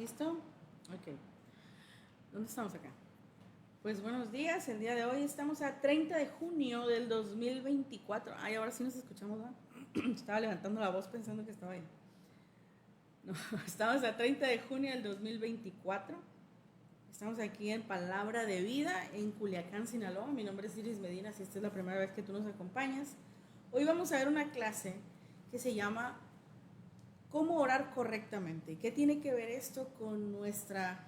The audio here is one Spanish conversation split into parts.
¿Listo? Ok. ¿Dónde estamos acá? Pues buenos días, el día de hoy estamos a 30 de junio del 2024. Ay, ahora sí nos escuchamos, ¿verdad? Estaba levantando la voz pensando que estaba ahí. No, estamos a 30 de junio del 2024. Estamos aquí en Palabra de Vida, en Culiacán, Sinaloa. Mi nombre es Iris Medina, si esta es la primera vez que tú nos acompañas. Hoy vamos a ver una clase que se llama ¿Cómo orar correctamente? ¿Qué tiene que ver esto con nuestra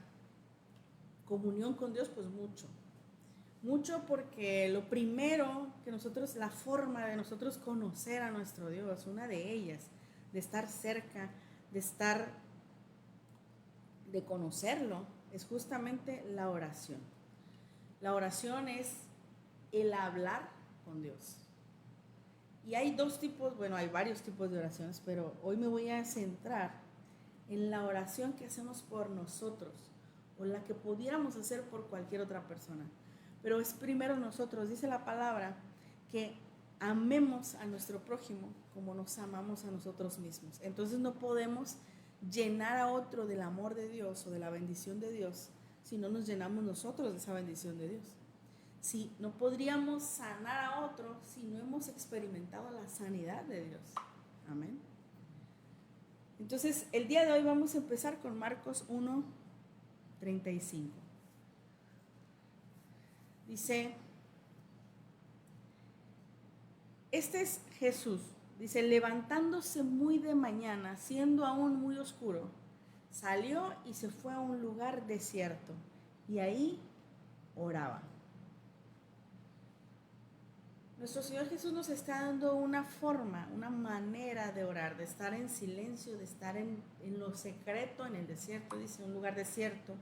comunión con Dios? Pues mucho. Mucho porque lo primero que nosotros, la forma de nosotros conocer a nuestro Dios, una de ellas, de estar cerca, de conocerlo, es justamente la oración. La oración es el hablar con Dios. Y hay dos tipos, bueno, hay varios tipos de oraciones, pero hoy me voy a centrar en la oración que hacemos por nosotros o la que pudiéramos hacer por cualquier otra persona. Pero es primero nosotros, dice la palabra, que amemos a nuestro prójimo como nos amamos a nosotros mismos. Entonces no podemos llenar a otro del amor de Dios o de la bendición de Dios si no nos llenamos nosotros de esa bendición de Dios. Si no podríamos sanar a otro si no hemos experimentado la sanidad de Dios. Amén. Entonces, el día de hoy vamos a empezar con Marcos 1:35. Dice, este es Jesús. Dice, levantándose muy de mañana, siendo aún muy oscuro, salió y se fue a un lugar desierto y ahí oraba. Nuestro Señor Jesús nos está dando una forma, una manera de orar, de estar en silencio, de estar en lo secreto, en el desierto, dice, un lugar desierto.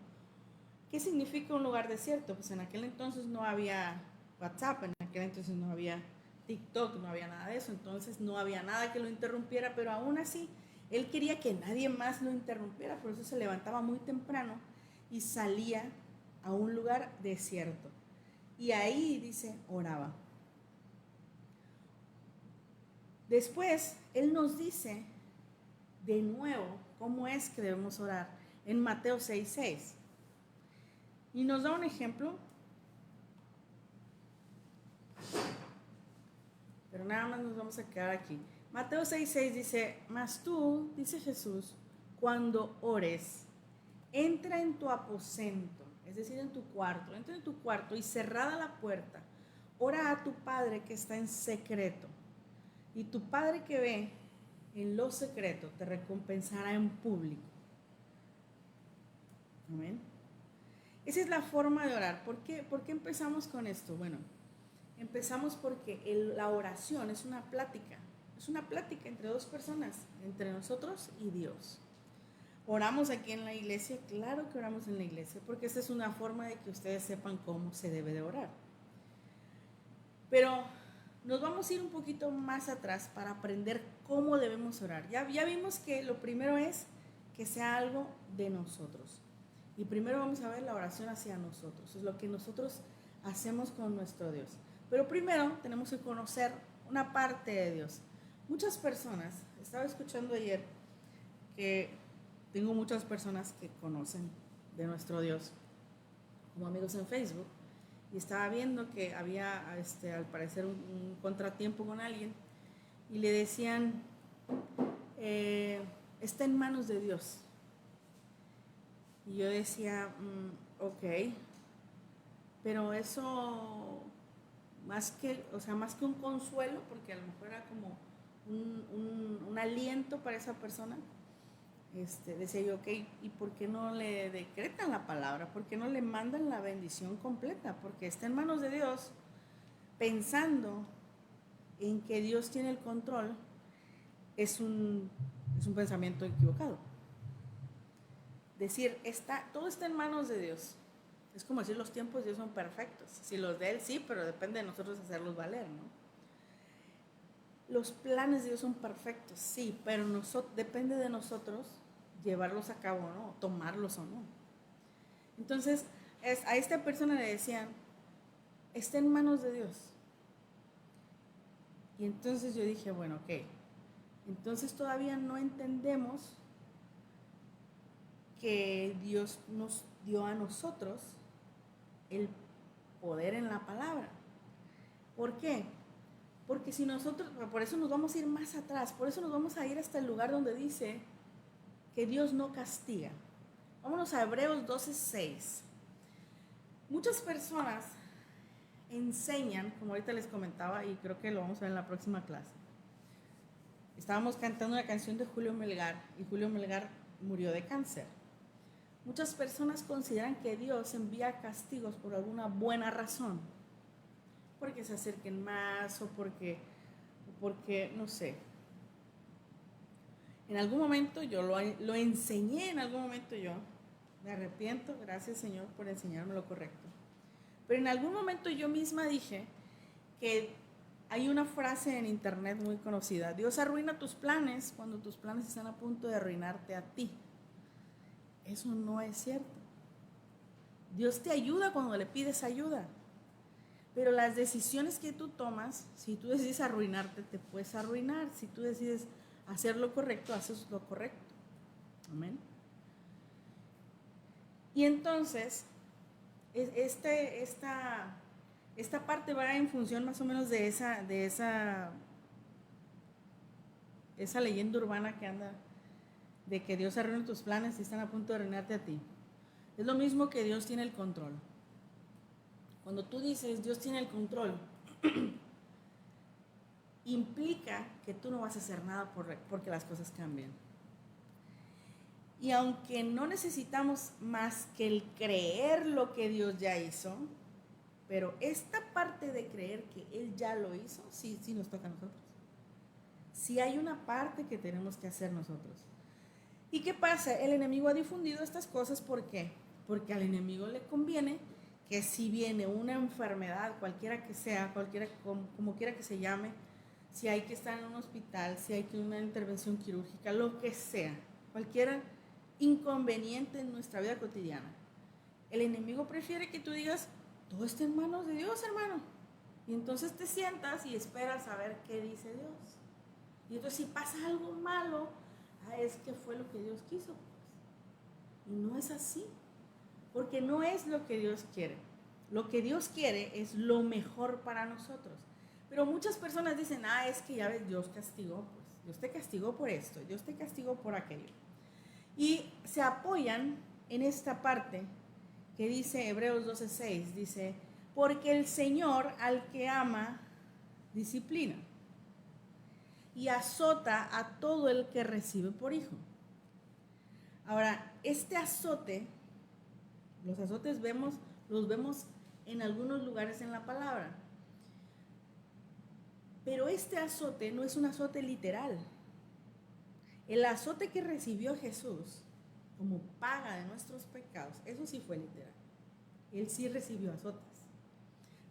¿Qué significa un lugar desierto? Pues en aquel entonces no había WhatsApp, en aquel entonces no había TikTok, no había nada de eso, entonces no había nada que lo interrumpiera, pero aún así él quería que nadie más lo interrumpiera, por eso se levantaba muy temprano y salía a un lugar desierto. Y ahí, dice, oraba. Después, él nos dice de nuevo cómo es que debemos orar en Mateo 6:6. Y nos da un ejemplo, pero nada más nos vamos a quedar aquí. Mateo 6:6 dice, mas tú, dice Jesús, cuando ores, entra en tu aposento, es decir, en tu cuarto, entra en tu cuarto y cerrada la puerta, ora a tu Padre que está en secreto. Y tu Padre que ve en lo secreto te recompensará en público. Amén. Esa es la forma de orar. ¿Por qué empezamos con esto? Bueno, empezamos porque la oración es una plática entre dos personas, entre nosotros y Dios. ¿Oramos aquí en la iglesia? Claro que oramos en la iglesia, porque esa es una forma de que ustedes sepan cómo se debe de orar. Pero nos vamos a ir un poquito más atrás para aprender cómo debemos orar. Ya vimos que lo primero es que sea algo de nosotros. Y primero vamos a ver la oración hacia nosotros, es lo que nosotros hacemos con nuestro Dios. Pero primero tenemos que conocer una parte de Dios. Muchas personas, estaba escuchando ayer que tengo muchas personas que conocen de nuestro Dios como amigos en Facebook y estaba viendo que había al parecer un contratiempo con alguien y le decían, está en manos de Dios. Y yo decía, ok, pero eso más que un consuelo, porque a lo mejor era como un aliento para esa persona, decía yo, ok, ¿y por qué no le decretan la palabra? ¿Por qué no le mandan la bendición completa? Porque está en manos de Dios, pensando en que Dios tiene el control, es un pensamiento equivocado. Decir, todo está en manos de Dios. Es como decir, los tiempos de Dios son perfectos. Si los de Él sí, pero depende de nosotros hacerlos valer, ¿no? Los planes de Dios son perfectos, sí, pero depende de nosotros llevarlos a cabo, ¿no? Tomarlos o no. Entonces, a esta persona le decían, está en manos de Dios. Y entonces yo dije, bueno, ok, entonces todavía no entendemos que Dios nos dio a nosotros el poder en la palabra. ¿Por qué? Porque si nosotros, por eso nos vamos a ir más atrás, por eso nos vamos a ir hasta el lugar donde dice que Dios no castiga. Vámonos a Hebreos 12:6. Muchas personas enseñan, como ahorita les comentaba, y creo que lo vamos a ver en la próxima clase. Estábamos cantando una canción de Julio Melgar, y Julio Melgar murió de cáncer. Muchas personas consideran que Dios envía castigos por alguna buena razón, porque se acerquen más o porque no sé. En algún momento yo lo enseñé, en algún momento yo me arrepiento, gracias Señor por enseñarme lo correcto. Pero en algún momento yo misma dije que hay una frase en internet muy conocida: Dios arruina tus planes cuando tus planes están a punto de arruinarte a ti. Eso no es cierto. Dios te ayuda cuando le pides ayuda. Pero las decisiones que tú tomas, si tú decides arruinarte, te puedes arruinar. Si tú decides hacer lo correcto, haces lo correcto. Amén. Y entonces, esta parte va en función más o menos de esa leyenda urbana que anda, de que Dios arruina tus planes y están a punto de arruinarte a ti. Es lo mismo que Dios tiene el control. Cuando tú dices Dios tiene el control, implica que tú no vas a hacer nada porque las cosas cambien. Y aunque no necesitamos más que el creer lo que Dios ya hizo, pero esta parte de creer que Él ya lo hizo, sí nos toca a nosotros. Sí hay una parte que tenemos que hacer nosotros. ¿Y qué pasa? El enemigo ha difundido estas cosas, ¿por qué? Porque al enemigo le conviene que si viene una enfermedad, cualquiera que sea, como quiera que se llame, si hay que estar en un hospital, si hay que una intervención quirúrgica, lo que sea, cualquier inconveniente en nuestra vida cotidiana, el enemigo prefiere que tú digas, todo está en manos de Dios, hermano. Y entonces te sientas y esperas a ver qué dice Dios. Y entonces si pasa algo malo, es que fue lo que Dios quiso, pues. Y no es así, porque no es lo que Dios quiere. Lo que Dios quiere es lo mejor para nosotros. Pero muchas personas dicen, es que ya ves, Dios castigó, pues. Dios te castigó por esto, Dios te castigó por aquello. Y se apoyan en esta parte que dice Hebreos 12:6, dice, porque el Señor al que ama, disciplina y azota a todo el que recibe por hijo. Ahora, este azote, los azotes los vemos en algunos lugares en la palabra, pero este azote no es un azote literal. El azote que recibió Jesús como paga de nuestros pecados, eso sí fue literal. Él sí recibió azotes.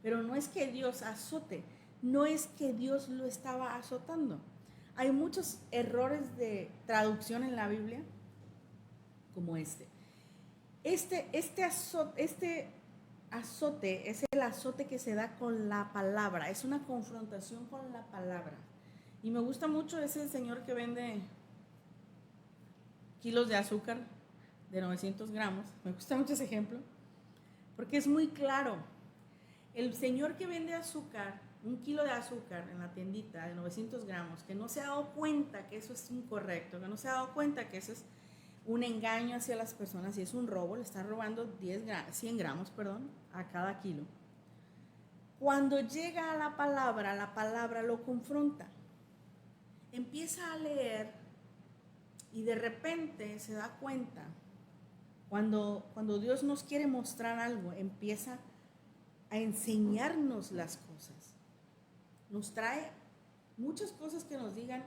Pero no es que Dios azote, no es que Dios lo estaba azotando. Hay muchos errores de traducción en la Biblia, como este. Este azote es el azote que se da con la palabra, es una confrontación con la palabra. Y me gusta mucho ese señor que vende kilos de azúcar de 900 gramos. Me gusta mucho ese ejemplo, porque es muy claro. El señor que vende azúcar, un kilo de azúcar en la tiendita de 900 gramos, que no se ha dado cuenta que eso es incorrecto, que no se ha dado cuenta que eso es un engaño hacia las personas y es un robo, le está robando 100 gramos a cada kilo. Cuando llega a la palabra lo confronta. Empieza a leer y de repente se da cuenta, cuando Dios nos quiere mostrar algo, empieza a enseñarnos las cosas. Nos trae muchas cosas que nos digan,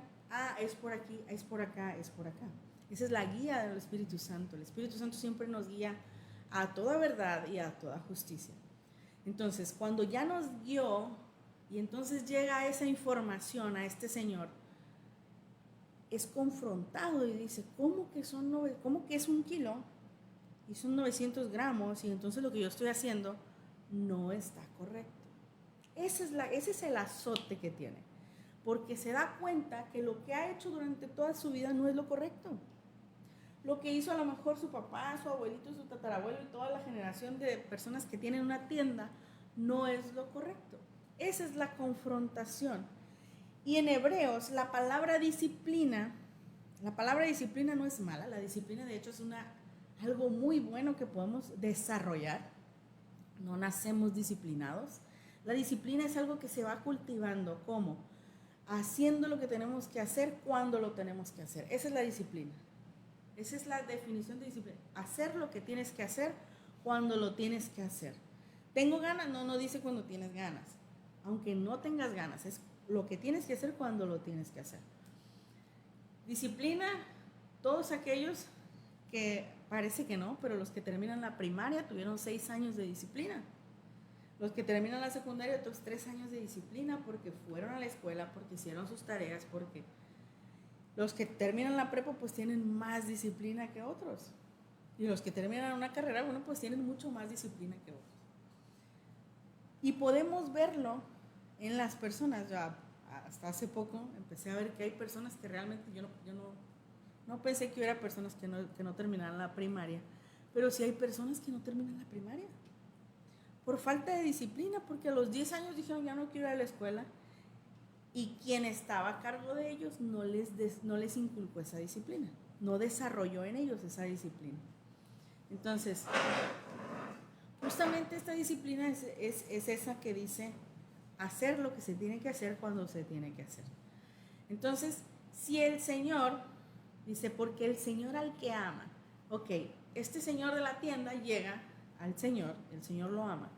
es por aquí, es por acá, es por acá. Esa es la guía del Espíritu Santo. El Espíritu Santo siempre nos guía a toda verdad y a toda justicia. Entonces, cuando ya nos guió y entonces llega esa información a este señor, es confrontado y dice, ¿cómo que es un kilo? Y son 900 gramos y entonces lo que yo estoy haciendo no está correcto. Ese es el azote que tiene, porque se da cuenta que lo que ha hecho durante toda su vida no es lo correcto. lo que hizo a lo mejor su papá, su abuelito, su tatarabuelo y toda la generación de personas que tienen una tienda no es lo correcto. Esa es la confrontación. Y en Hebreos, la palabra disciplina no es mala, la disciplina de hecho es algo muy bueno que podemos desarrollar. No nacemos disciplinados. La disciplina es algo que se va cultivando. ¿Cómo? Haciendo lo que tenemos que hacer cuando lo tenemos que hacer. Esa es la disciplina. Esa es la definición de disciplina. Hacer lo que tienes que hacer cuando lo tienes que hacer. ¿Tengo ganas? No dice cuando tienes ganas. Aunque no tengas ganas, es lo que tienes que hacer cuando lo tienes que hacer. Disciplina, todos aquellos que parece que no, pero los que terminan la primaria tuvieron 6 años de disciplina. Los que terminan la secundaria, otros 3 años de disciplina porque fueron a la escuela, porque hicieron sus tareas, porque los que terminan la prepa pues tienen más disciplina que otros. Y los que terminan una carrera, bueno, pues tienen mucho más disciplina que otros. Y podemos verlo en las personas. Yo hasta hace poco empecé a ver que hay personas que realmente yo no pensé que hubiera personas que no terminaran la primaria, pero sí hay personas que no terminan la primaria por falta de disciplina, porque a los 10 años dijeron ya no quiero ir a la escuela, y quien estaba a cargo de ellos no les inculcó esa disciplina, no desarrolló en ellos esa disciplina. Entonces, justamente esta disciplina es esa que dice hacer lo que se tiene que hacer cuando se tiene que hacer. Entonces, si el Señor dice, porque el Señor al que ama, ok, este señor de la tienda llega al Señor, el Señor lo ama,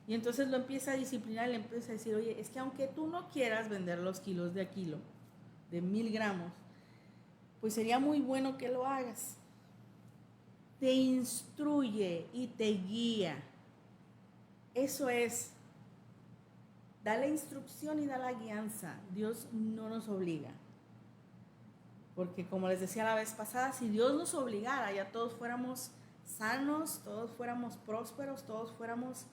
y entonces lo empieza a disciplinar, le empieza a decir, oye, es que aunque tú no quieras vender los kilos de a kilo, de 1000 gramos, pues sería muy bueno que lo hagas. Te instruye y te guía. Eso es, da la instrucción y da la guianza. Dios no nos obliga. Porque como les decía la vez pasada, si Dios nos obligara, ya todos fuéramos sanos, todos fuéramos prósperos, todos fuéramos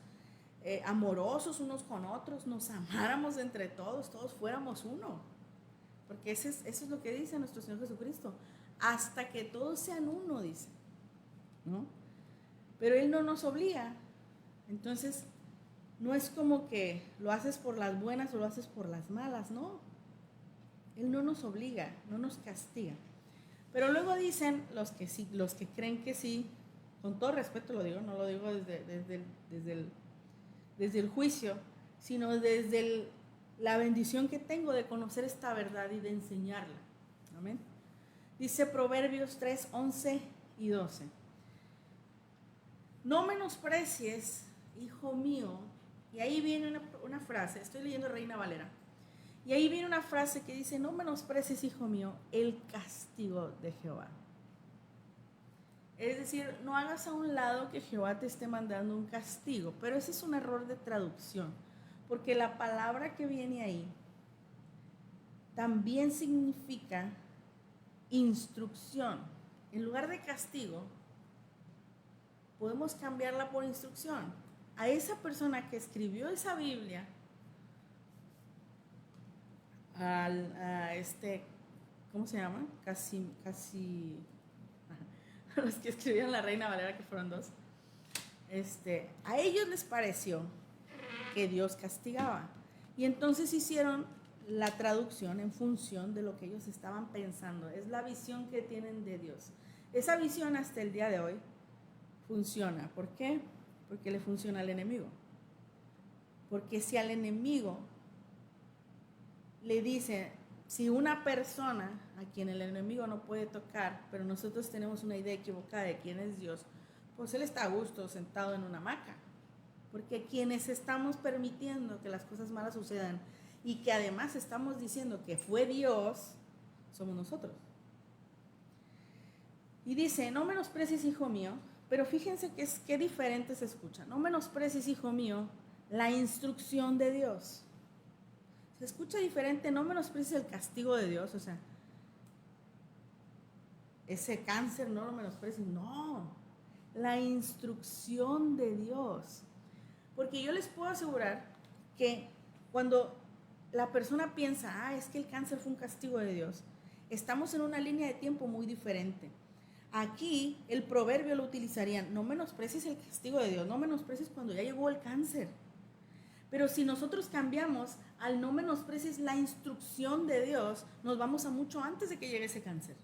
amorosos unos con otros, nos amáramos entre todos, todos fuéramos uno. Porque eso es lo que dice nuestro Señor Jesucristo. Hasta que todos sean uno, dice, ¿no? Pero Él no nos obliga. Entonces, no es como que lo haces por las buenas o lo haces por las malas, no. Él no nos obliga, no nos castiga. Pero luego dicen los que sí, los que creen que sí, con todo respeto lo digo, no lo digo desde el juicio, sino desde la bendición que tengo de conocer esta verdad y de enseñarla. Amén. Dice Proverbios 3, 11 y 12. No menosprecies, hijo mío, y ahí viene una frase, estoy leyendo Reina Valera, y ahí viene una frase que dice, no menosprecies, hijo mío, el castigo de Jehová. Es decir, no hagas a un lado que Jehová te esté mandando un castigo, pero ese es un error de traducción, porque la palabra que viene ahí también significa instrucción. En lugar de castigo, podemos cambiarla por instrucción. A esa persona que escribió esa Biblia, ¿cómo se llama? Casi a los que escribieron la Reina Valera, que fueron 2, a ellos les pareció que Dios castigaba, y entonces hicieron la traducción en función de lo que ellos estaban pensando. Es la visión que tienen de Dios. Esa visión hasta el día de hoy funciona. ¿Por qué? Porque le funciona al enemigo. Porque si al enemigo le dice, si una persona a quien el enemigo no puede tocar, pero nosotros tenemos una idea equivocada de quién es Dios, pues él está a gusto sentado en una hamaca. Porque quienes estamos permitiendo que las cosas malas sucedan y que además estamos diciendo que fue Dios, somos nosotros. Y dice, no menosprecies, hijo mío, pero fíjense qué diferente se escucha. No menosprecies, hijo mío, la instrucción de Dios. Se escucha diferente, no menosprecies el castigo de Dios, o sea, ese cáncer no lo menosprecies, no, la instrucción de Dios. Porque yo les puedo asegurar que cuando la persona piensa, es que el cáncer fue un castigo de Dios, estamos en una línea de tiempo muy diferente. Aquí el proverbio lo utilizarían: no menosprecies el castigo de Dios, no menosprecies cuando ya llegó el cáncer. Pero si nosotros cambiamos al no menosprecies la instrucción de Dios, nos vamos a mucho antes de que llegue ese cáncer.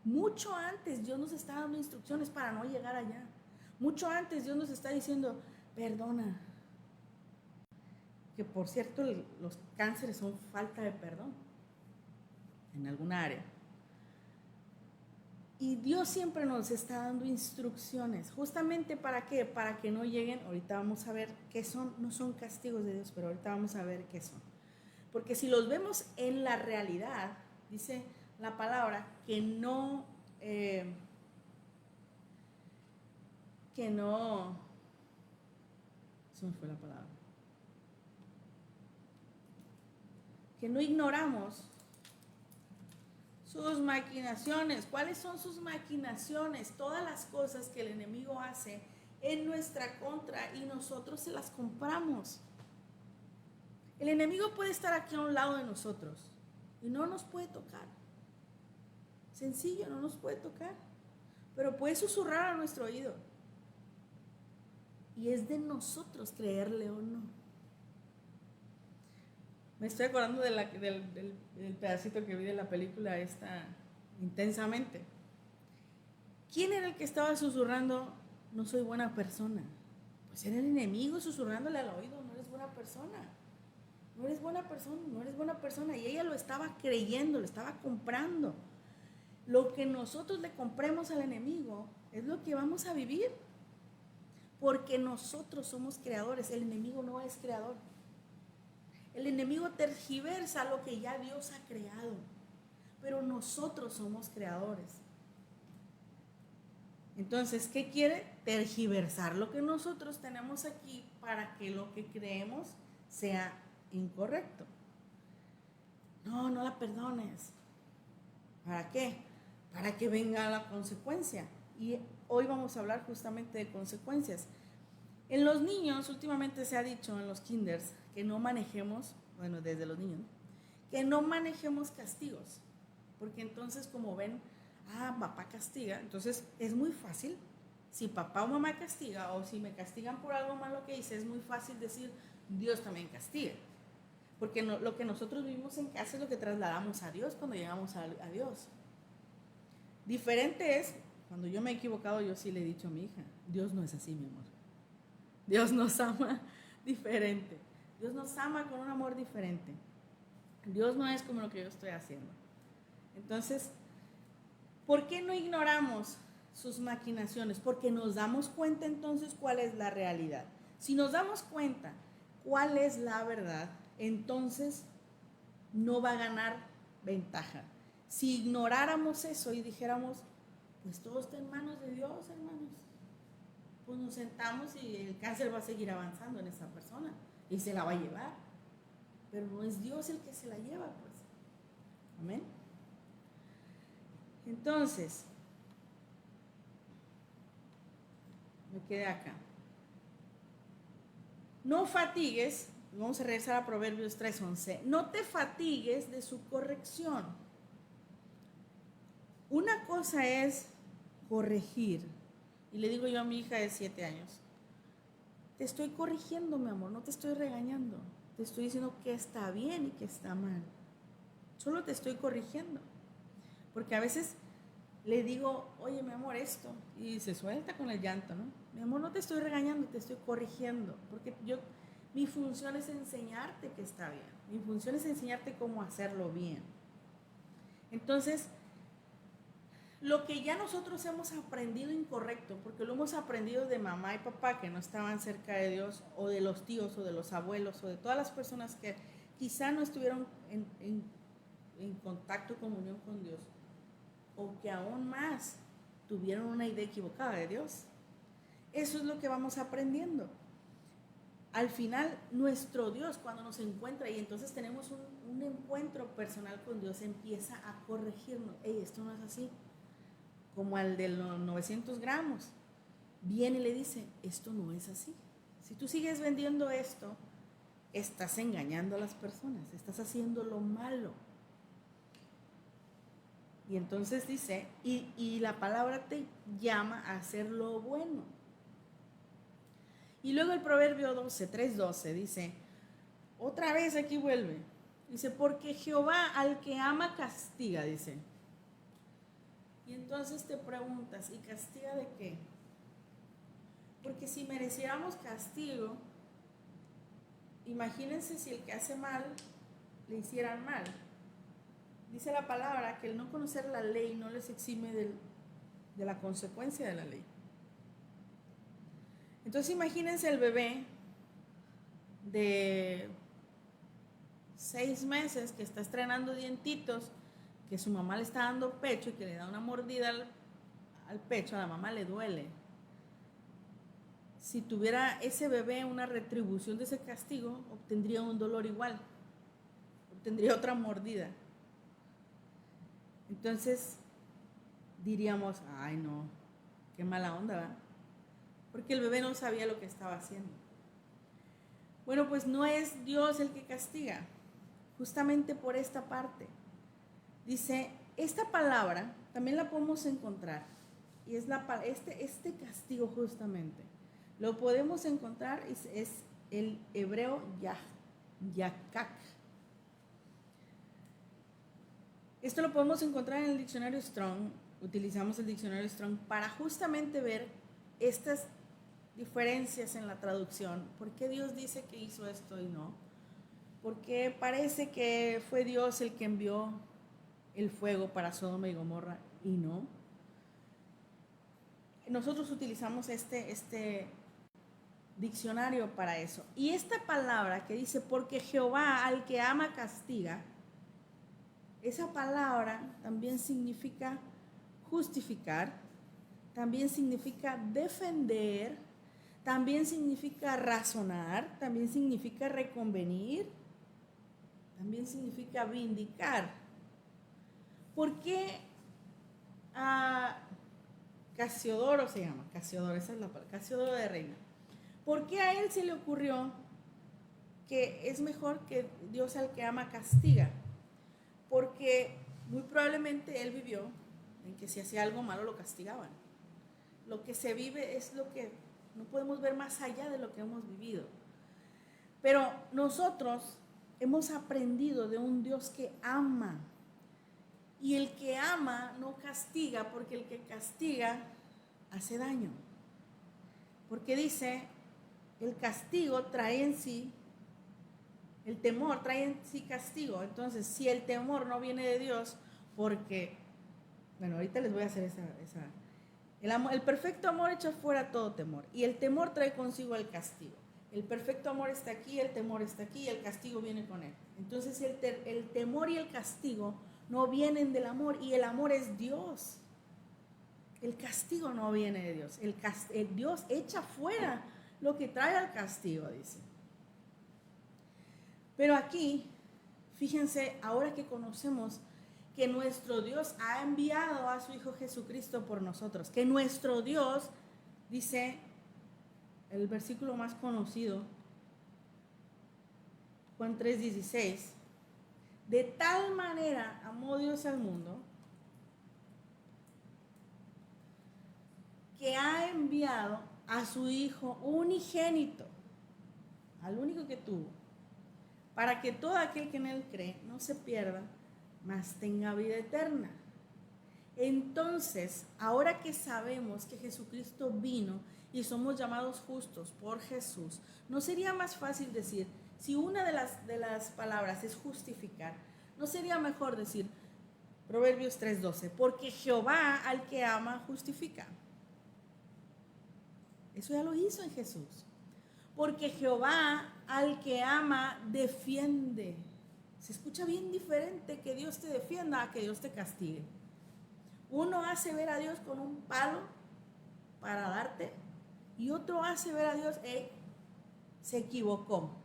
Mucho antes Dios nos está dando instrucciones para no llegar allá. Mucho antes Dios nos está diciendo: perdona. Que por cierto, los cánceres son falta de perdón en alguna área. Y Dios siempre nos está dando instrucciones. ¿Justamente para qué? Para que no lleguen, ahorita vamos a ver qué son, no son castigos de Dios, pero ahorita vamos a ver qué son. Porque si los vemos en la realidad, dice la palabra que no, se me fue la palabra, que no ignoramos sus maquinaciones. ¿Cuáles son sus maquinaciones? Todas las cosas que el enemigo hace en nuestra contra y nosotros se las compramos. El enemigo puede estar aquí a un lado de nosotros y no nos puede tocar. Sencillo, no nos puede tocar. Pero puede susurrar a nuestro oído. Y es de nosotros creerle o no. Me estoy acordando de del pedacito que vi de la película esta, Intensamente. ¿Quién era el que estaba susurrando: no soy buena persona? Pues era el enemigo susurrándole al oído: no eres buena persona, no eres buena persona, no eres buena persona. Y ella lo estaba creyendo, lo estaba comprando. Lo que nosotros le compremos al enemigo es lo que vamos a vivir. Porque nosotros somos creadores, el enemigo no es creador. El enemigo tergiversa lo que ya Dios ha creado, pero nosotros somos creadores. Entonces, ¿qué quiere? Tergiversar lo que nosotros tenemos aquí para que lo que creemos sea incorrecto. No, no la perdones. ¿Para qué? Para que venga la consecuencia. Y hoy vamos a hablar justamente de consecuencias. En los niños, últimamente se ha dicho en los kinders que no manejemos, bueno, desde los niños, que no manejemos castigos, porque entonces como ven, papá castiga, entonces es muy fácil, si papá o mamá castiga, o si me castigan por algo malo que hice, es muy fácil decir: Dios también castiga, porque lo que nosotros vivimos en casa es lo que trasladamos a Dios cuando llegamos a Dios. Diferente es, cuando yo me he equivocado, yo sí le he dicho a mi hija: Dios no es así, mi amor. Dios nos ama diferente. Dios nos ama con un amor diferente. Dios no es como lo que yo estoy haciendo. Entonces, ¿por qué no ignoramos sus maquinaciones? Porque nos damos cuenta entonces cuál es la realidad. Si nos damos cuenta cuál es la verdad, entonces no va a ganar ventaja. Si ignoráramos eso y dijéramos: pues todo está en manos de Dios, hermanos, pues nos sentamos y el cáncer va a seguir avanzando en esa persona y se la va a llevar. Pero no es Dios el que se la lleva, pues. Amén. Entonces, me quedé acá. No fatigues, vamos a regresar a Proverbios 3:11. No te fatigues de su corrección. Una cosa es corregir. Y le digo yo a mi hija de 7 años: te estoy corrigiendo, mi amor, no te estoy regañando. Te estoy diciendo que está bien y que está mal. Solo te estoy corrigiendo. Porque a veces le digo: oye, mi amor, esto. Y se suelta con el llanto, ¿no? Mi amor, no te estoy regañando, te estoy corrigiendo. Porque mi función es enseñarte que está bien. Mi función es enseñarte cómo hacerlo bien. Entonces, lo que ya nosotros hemos aprendido incorrecto, porque lo hemos aprendido de mamá y papá que no estaban cerca de Dios, o de los tíos, o de los abuelos, o de todas las personas que quizá no estuvieron en contacto, comunión con Dios, o que aún más tuvieron una idea equivocada de Dios. Eso es lo que vamos aprendiendo. Al final, nuestro Dios, cuando nos encuentra y entonces tenemos un encuentro personal con Dios, empieza a corregirnos: hey, esto no es así. Como al de los 900 gramos, viene y le dice: esto no es así. Si tú sigues vendiendo esto, estás engañando a las personas, estás haciendo lo malo. Y entonces dice, y la palabra te llama a hacer lo bueno. Y luego el Proverbio 12, 3:12 dice, otra vez aquí vuelve, dice, porque Jehová al que ama castiga, dice. Y entonces te preguntas, ¿y castiga de qué? Porque si mereciéramos castigo, imagínense si el que hace mal le hicieran mal. Dice la palabra que el no conocer la ley no les exime de la consecuencia de la ley. Entonces imagínense el bebé de 6 meses que está estrenando dientitos, que su mamá le está dando pecho y que le da una mordida al pecho, a la mamá le duele. Si tuviera ese bebé una retribución de ese castigo, obtendría un dolor igual, obtendría otra mordida. Entonces diríamos, ay no, qué mala onda, ¿verdad? Porque el bebé no sabía lo que estaba haciendo. Bueno, pues no es Dios el que castiga, justamente por esta parte. Dice, esta palabra también la podemos encontrar, y es este castigo justamente, lo podemos encontrar, es el hebreo yakak. Esto lo podemos encontrar en el diccionario Strong, utilizamos el diccionario Strong para justamente ver estas diferencias en la traducción. ¿Por qué Dios dice que hizo esto y no? ¿Por qué parece que fue Dios el que envió el fuego para Sodoma y Gomorra y no? Nosotros utilizamos este diccionario para eso. Y esta palabra que dice, porque Jehová al que ama castiga, esa palabra también significa justificar, también significa defender, también significa razonar, también significa reconvenir, también significa vindicar. ¿Por qué Casiodoro se llama? Casiodoro, esa es la palabra, Casiodoro de Reina. ¿Por qué a él se le ocurrió que es mejor que Dios al que ama castiga? Porque muy probablemente él vivió en que si hacía algo malo lo castigaban. Lo que se vive es lo que no podemos ver más allá de lo que hemos vivido. Pero nosotros hemos aprendido de un Dios que ama. Y el que ama no castiga, porque el que castiga hace daño. Porque dice, el castigo trae en sí, el temor trae en sí castigo. Entonces, si el temor no viene de Dios, porque, bueno, ahorita les voy a hacer el perfecto amor echa fuera todo temor. Y el temor trae consigo el castigo. El perfecto amor está aquí, el temor está aquí y el castigo viene con él. Entonces, el temor y el castigo no vienen del amor, y el amor es Dios. El castigo no viene de Dios. El Dios echa fuera lo que trae al castigo, dice. Pero aquí, fíjense, ahora que conocemos que nuestro Dios ha enviado a su Hijo Jesucristo por nosotros, que nuestro Dios, dice el versículo más conocido, Juan 3:16, de tal manera amó Dios al mundo que ha enviado a su Hijo unigénito, al único que tuvo, para que todo aquel que en él cree no se pierda, mas tenga vida eterna. Entonces, ahora que sabemos que Jesucristo vino y somos llamados justos por Jesús, ¿no sería más fácil decir, si una de las palabras es justificar, no sería mejor decir Proverbios 3:12, porque Jehová al que ama justifica? Eso ya lo hizo en Jesús. Porque Jehová al que ama defiende. Se escucha bien diferente que Dios te defienda a que Dios te castigue. Uno hace ver a Dios con un palo para darte, y otro hace ver a Dios, se equivocó.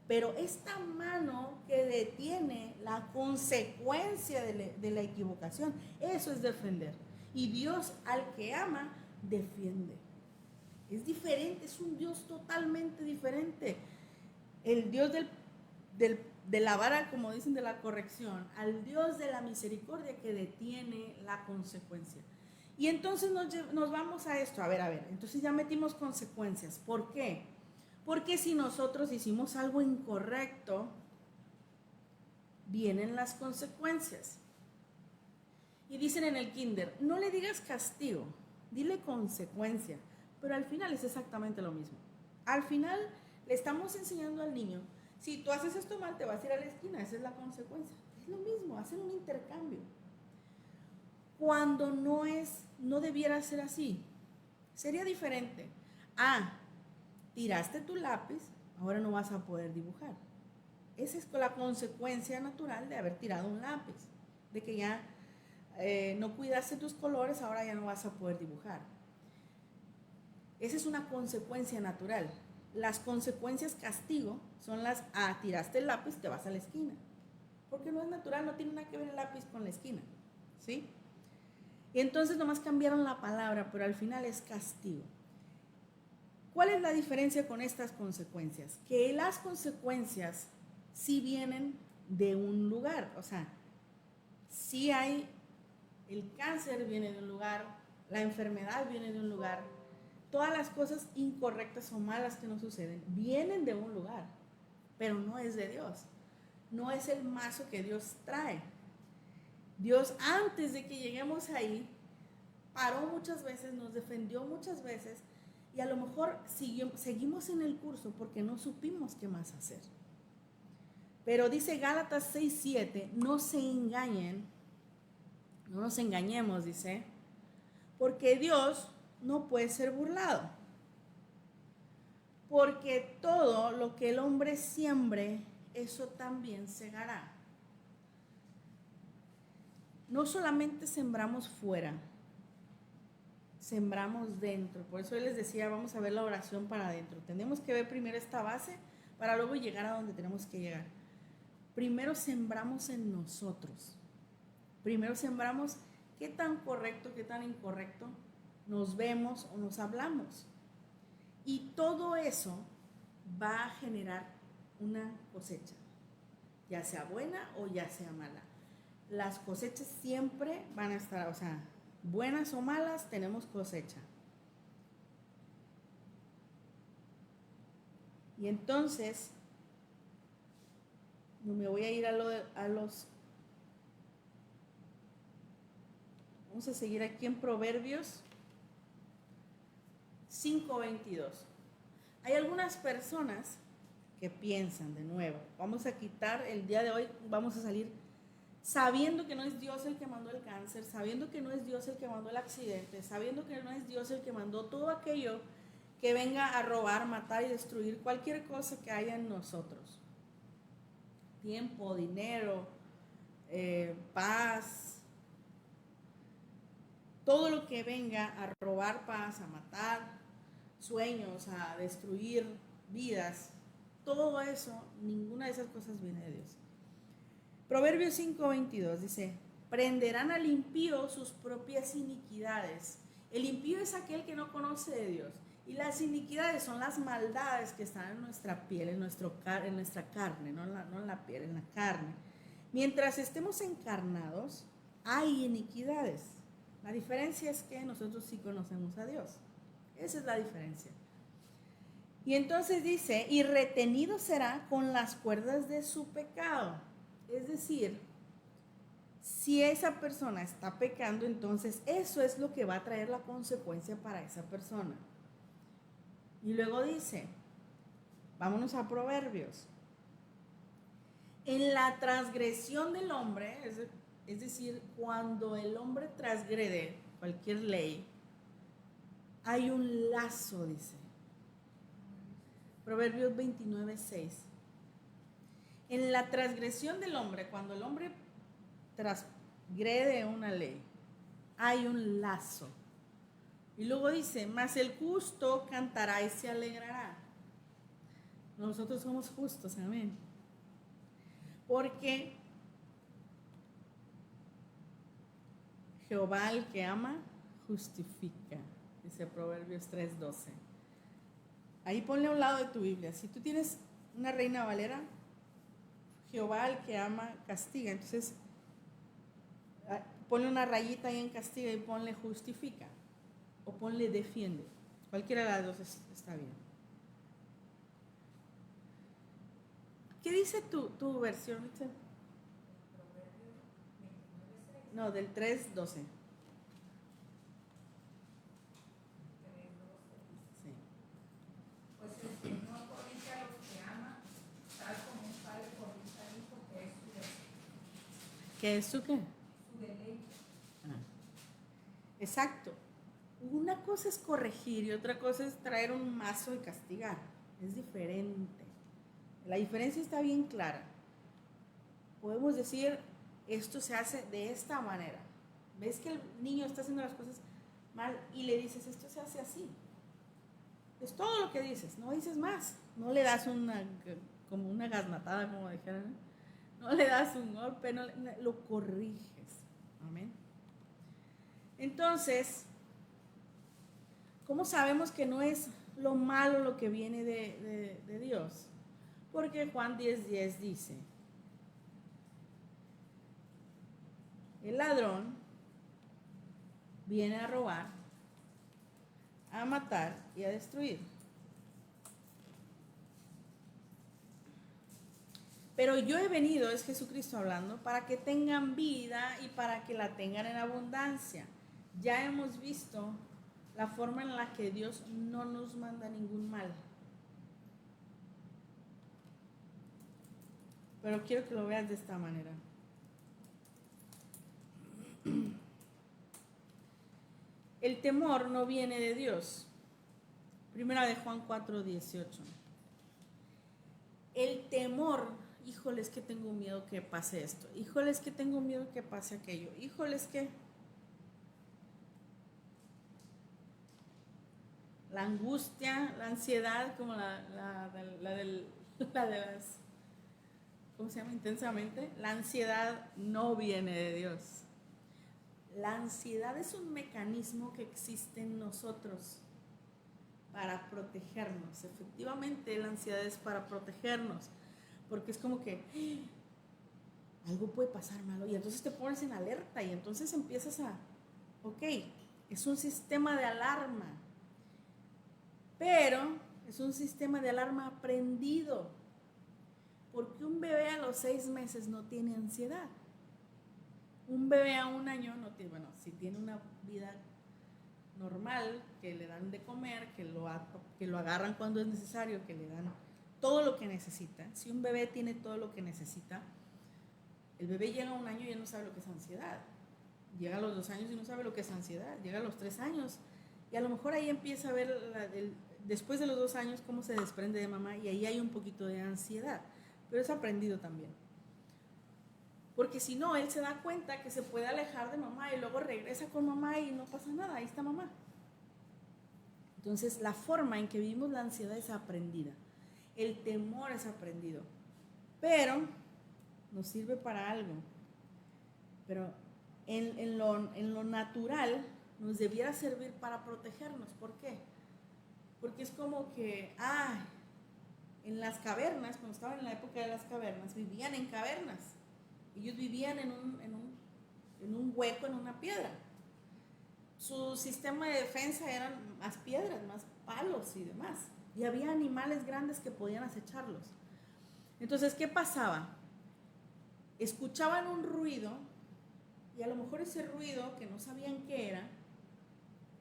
Pero esta mano que detiene la consecuencia de la equivocación, eso es defender. Y Dios al que ama defiende. Es diferente, es un Dios totalmente diferente. El Dios de la vara, como dicen, de la corrección, al Dios de la misericordia que detiene la consecuencia. Y entonces nos vamos a esto, a ver, entonces ya metimos consecuencias. ¿Por qué? Porque si nosotros hicimos algo incorrecto, vienen las consecuencias. Y dicen en el kinder, no le digas castigo, dile consecuencia, pero al final es exactamente lo mismo. Al final le estamos enseñando al niño, si tú haces esto mal, te vas a ir a la esquina, esa es la consecuencia. Es lo mismo, hacen un intercambio. Cuando no debiera ser así, sería diferente. Tiraste tu lápiz, ahora no vas a poder dibujar. Esa es la consecuencia natural de haber tirado un lápiz, de que ya no cuidaste tus colores, ahora ya no vas a poder dibujar. Esa es una consecuencia natural. Las consecuencias castigo son las, tiraste el lápiz, te vas a la esquina. Porque no es natural, no tiene nada que ver el lápiz con la esquina, ¿sí? Y entonces nomás cambiaron la palabra, pero al final es castigo. ¿Cuál es la diferencia con estas consecuencias? Que las consecuencias sí vienen de un lugar, o sea, sí hay, el cáncer viene de un lugar, la enfermedad viene de un lugar, todas las cosas incorrectas o malas que nos suceden vienen de un lugar, pero no es de Dios, no es el mazo que Dios trae. Dios, antes de que lleguemos ahí, paró muchas veces, nos defendió muchas veces, y a lo mejor seguimos en el curso porque no supimos qué más hacer. Pero dice Gálatas 6:7, no se engañen, no nos engañemos, dice, porque Dios no puede ser burlado. Porque todo lo que el hombre siembre, eso también segará. No solamente sembramos fuera, sembramos dentro. Por eso él les decía, vamos a ver la oración para adentro. Tenemos que ver primero esta base para luego llegar a donde tenemos que llegar. Primero sembramos en nosotros. Primero sembramos qué tan correcto, qué tan incorrecto nos vemos o nos hablamos. Y todo eso va a generar una cosecha, ya sea buena o ya sea mala. Las cosechas siempre van a estar, o sea, buenas o malas, tenemos cosecha. Y entonces, me voy a ir a los... Vamos a seguir aquí en Proverbios 5:22. Hay algunas personas que piensan de nuevo, vamos a quitar el día de hoy, vamos a salir sabiendo que no es Dios el que mandó el cáncer, sabiendo que no es Dios el que mandó el accidente, sabiendo que no es Dios el que mandó todo aquello que venga a robar, matar y destruir cualquier cosa que haya en nosotros. Tiempo, dinero, paz, todo lo que venga a robar paz, a matar sueños, a destruir vidas, todo eso, ninguna de esas cosas viene de Dios. Proverbios 5:22 dice, prenderán al impío sus propias iniquidades. El impío es aquel que no conoce de Dios. Y las iniquidades son las maldades que están en nuestra piel, en nuestra carne, no en la piel, en la carne. Mientras estemos encarnados, hay iniquidades. La diferencia es que nosotros sí conocemos a Dios. Esa es la diferencia. Y entonces dice, y retenido será con las cuerdas de su pecado. Es decir, si esa persona está pecando, entonces eso es lo que va a traer la consecuencia para esa persona. Y luego dice, vámonos a Proverbios. En la transgresión del hombre, es decir, cuando el hombre transgrede cualquier ley, hay un lazo, dice. Proverbios 29:6. En la transgresión del hombre, cuando el hombre transgrede una ley, hay un lazo. Y luego dice, mas el justo cantará y se alegrará. Nosotros somos justos, amén. Porque Jehová el que ama, justifica, dice Proverbios 3:12. Ahí ponle a un lado de tu Biblia. Si tú tienes una Reina Valera, Jehová al que ama castiga. Entonces, ponle una rayita ahí en castiga y ponle justifica. O ponle defiende. Cualquiera de las dos está bien. ¿Qué dice tu versión, Richard? No, del 3:12. Sí. Pues el Señor corrige a los que ama, tal como un padre corrige al hijo, que es ¿Qué es su qué? su deleite. Exacto. Una cosa es corregir y otra cosa es traer un mazo y castigar. Es diferente. La diferencia está bien clara. Podemos decir, esto se hace de esta manera. Ves que el niño está haciendo las cosas mal y le dices, esto se hace así. Es todo lo que dices, no dices más. No le das como una gasnatada, como dijeron. No le das un golpe, lo corriges. Amén. Entonces, ¿cómo sabemos que no es lo malo lo que viene de Dios? Porque Juan 10:10 dice, el ladrón viene a robar, a matar y a destruir. Pero yo he venido, es Jesucristo hablando, para que tengan vida y para que la tengan en abundancia. Ya hemos visto la forma en la que Dios no nos manda ningún mal. Pero quiero que lo veas de esta manera. El temor no viene de Dios. Primera de Juan 4:18. El temor, híjoles que tengo miedo que pase esto, híjoles que tengo miedo que pase aquello, híjoles que... La angustia, la ansiedad, como la de las... ¿Cómo se llama? Intensamente. La ansiedad no viene de Dios. La ansiedad es un mecanismo que existe en nosotros para protegernos. Efectivamente, la ansiedad es para protegernos, porque es como que algo puede pasar malo y entonces te pones en alerta y entonces empiezas ok, es un sistema de alarma, pero es un sistema de alarma aprendido, porque un bebé a los 6 meses no tiene ansiedad. Un bebé a 1 año no tiene, bueno, si tiene una vida normal, que le dan de comer, que lo agarran cuando es necesario, que le dan todo lo que necesita. Si un bebé tiene todo lo que necesita, el bebé llega a 1 año y ya no sabe lo que es ansiedad. Llega a los 2 años y no sabe lo que es ansiedad. Llega a los 3 años y a lo mejor ahí empieza a ver después de los 2 años cómo se desprende de mamá y ahí hay un poquito de ansiedad, pero es aprendido también. Porque si no, él se da cuenta que se puede alejar de mamá y luego regresa con mamá y no pasa nada, ahí está mamá. Entonces, la forma en que vivimos la ansiedad es aprendida. El temor es aprendido. Pero nos sirve para algo. Pero en lo natural nos debiera servir para protegernos. ¿Por qué? Porque es como que, en las cavernas, cuando estaban en la época de las cavernas, vivían en cavernas. Ellos vivían en un hueco, en una piedra. Su sistema de defensa eran más piedras, más palos y demás. Y había animales grandes que podían acecharlos. Entonces, ¿qué pasaba? Escuchaban un ruido y a lo mejor ese ruido, que no sabían qué era,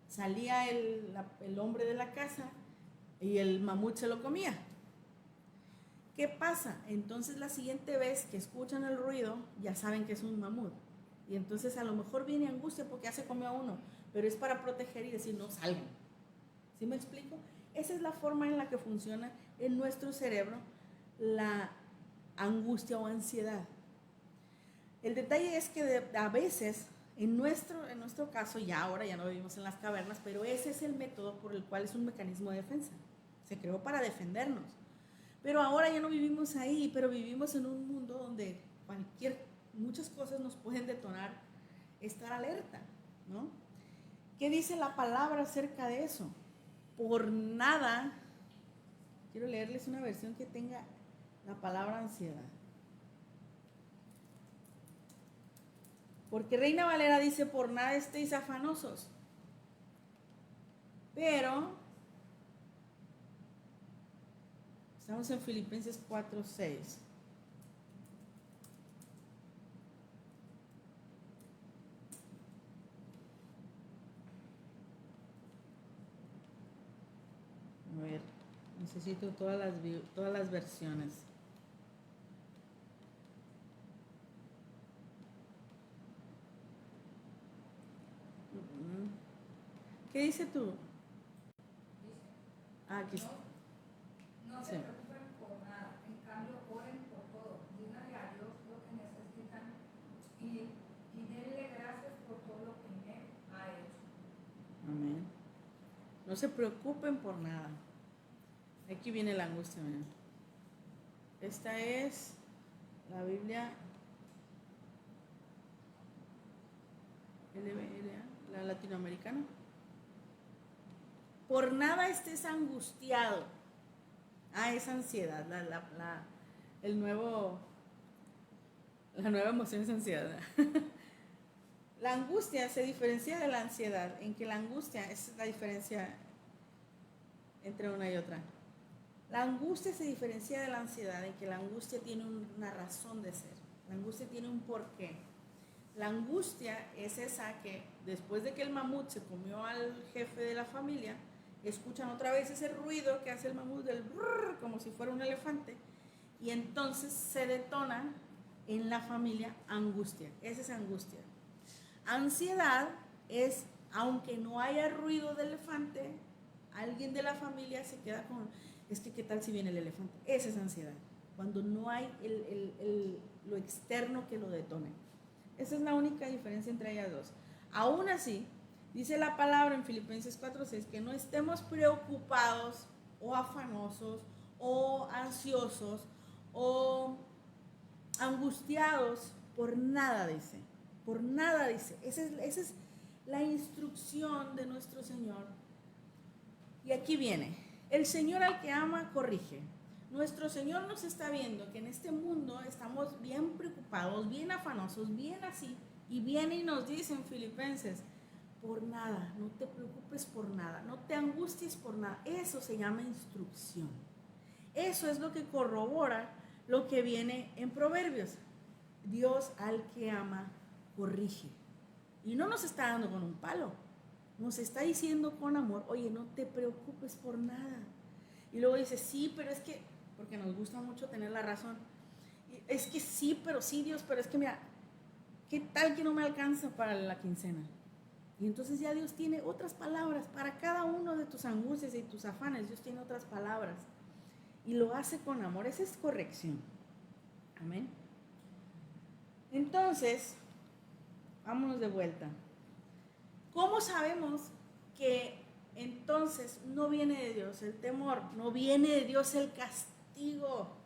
salía el hombre de la casa y el mamut se lo comía. ¿Qué pasa? Entonces la siguiente vez que escuchan el ruido, ya saben que es un mamut. Y entonces a lo mejor viene angustia porque ya se comió a uno, pero es para proteger y decir, no salgan. ¿Sí me explico? Esa es la forma en la que funciona en nuestro cerebro la angustia o ansiedad. El detalle es que a veces, en nuestro caso, ya ahora ya no vivimos en las cavernas, pero ese es el método por el cual es un mecanismo de defensa. Se creó para defendernos. Pero ahora ya no vivimos ahí, pero vivimos en un mundo donde muchas cosas nos pueden detonar estar alerta, ¿no? ¿Qué dice la palabra acerca de eso? Por nada, quiero leerles una versión que tenga la palabra ansiedad. Porque Reina Valera dice, por nada estéis afanosos. Pero estamos en Filipenses 4:6. A ver, necesito todas las versiones. ¿Qué dice tú? Aquí está. No se Sí. preocupen por nada, en cambio oren por todo, díganle a Dios lo que necesitan y denle gracias por todo lo que Él ha hecho. Amén. No se preocupen por nada. Aquí viene la angustia, miren. Esta es la Biblia LBLA, la latinoamericana. Por nada estés angustiado. Es ansiedad. La nueva emoción es ansiedad. La angustia se diferencia de la ansiedad, en que la angustia es la diferencia entre una y otra. La angustia se diferencia de la ansiedad en que la angustia tiene una razón de ser. La angustia tiene un porqué. La angustia es esa que después de que el mamut se comió al jefe de la familia, escuchan otra vez ese ruido que hace el mamut del brrr, como si fuera un elefante, y entonces se detona en la familia angustia. Esa es angustia. Ansiedad es, aunque no haya ruido de elefante, alguien de la familia se queda con, es que qué tal si viene el elefante. Esa es ansiedad, cuando no hay lo externo que lo detone. Esa es la única diferencia entre ellas dos. Aún así, dice la palabra en Filipenses 4:6 que no estemos preocupados o afanosos o ansiosos o angustiados por nada, dice. Por nada, dice. Esa es la instrucción de nuestro Señor. Y aquí viene. El Señor al que ama, corrige. Nuestro Señor nos está viendo que en este mundo estamos bien preocupados, bien afanosos, bien así. Y viene y nos dice en Filipenses, por nada, no te preocupes por nada, no te angusties por nada. Eso se llama instrucción. Eso es lo que corrobora lo que viene en Proverbios. Dios al que ama, corrige. Y no nos está dando con un palo. Nos está diciendo con amor, oye, no te preocupes por nada. Y luego dice, sí, pero es que, porque nos gusta mucho tener la razón. Es que sí, pero sí, Dios, pero es que mira, ¿qué tal que no me alcanza para la quincena? Y entonces ya Dios tiene otras palabras para cada uno de tus angustias y tus afanes. Dios tiene otras palabras. Y lo hace con amor. Esa es corrección. Amén. Entonces, vámonos de vuelta. ¿Cómo sabemos que entonces no viene de Dios el temor? No viene de Dios el castigo.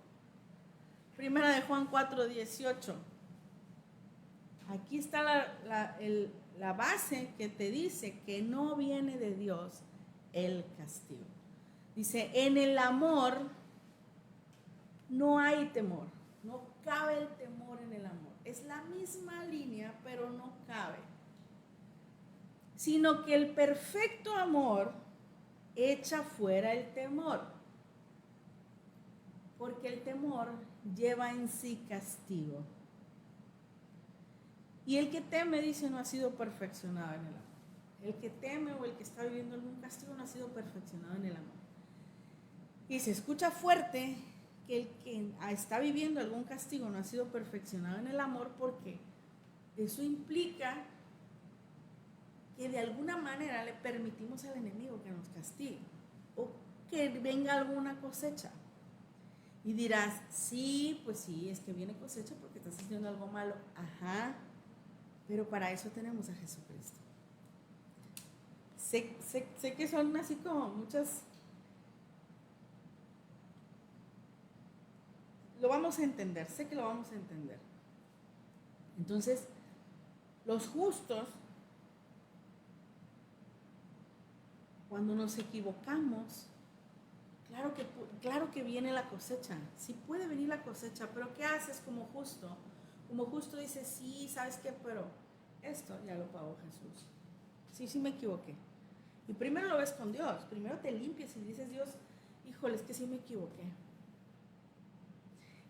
Primera de Juan 4:18. Aquí está la base que te dice que no viene de Dios el castigo. Dice, en el amor no hay temor. No cabe el temor en el amor. Es la misma línea, pero no cabe. Sino que el perfecto amor echa fuera el temor. Porque el temor lleva en sí castigo. Y el que teme, dice, no ha sido perfeccionado en el amor. El que teme o el que está viviendo algún castigo no ha sido perfeccionado en el amor. Y se escucha fuerte que el que está viviendo algún castigo no ha sido perfeccionado en el amor, porque eso implica que de alguna manera le permitimos al enemigo que nos castigue o que venga alguna cosecha. Y dirás, sí, pues sí, es que viene cosecha porque estás haciendo algo malo. Ajá, pero para eso tenemos a Jesucristo. Sé que son así como muchas... Lo vamos a entender, sé que lo vamos a entender. Entonces, los justos, cuando nos equivocamos, claro que viene la cosecha, sí puede venir la cosecha, pero ¿qué haces como justo? Como justo dices, sí, ¿sabes qué? Pero esto ya lo pagó Jesús. Sí, sí me equivoqué. Y primero lo ves con Dios, primero te limpias y dices, Dios, híjole, es que sí me equivoqué.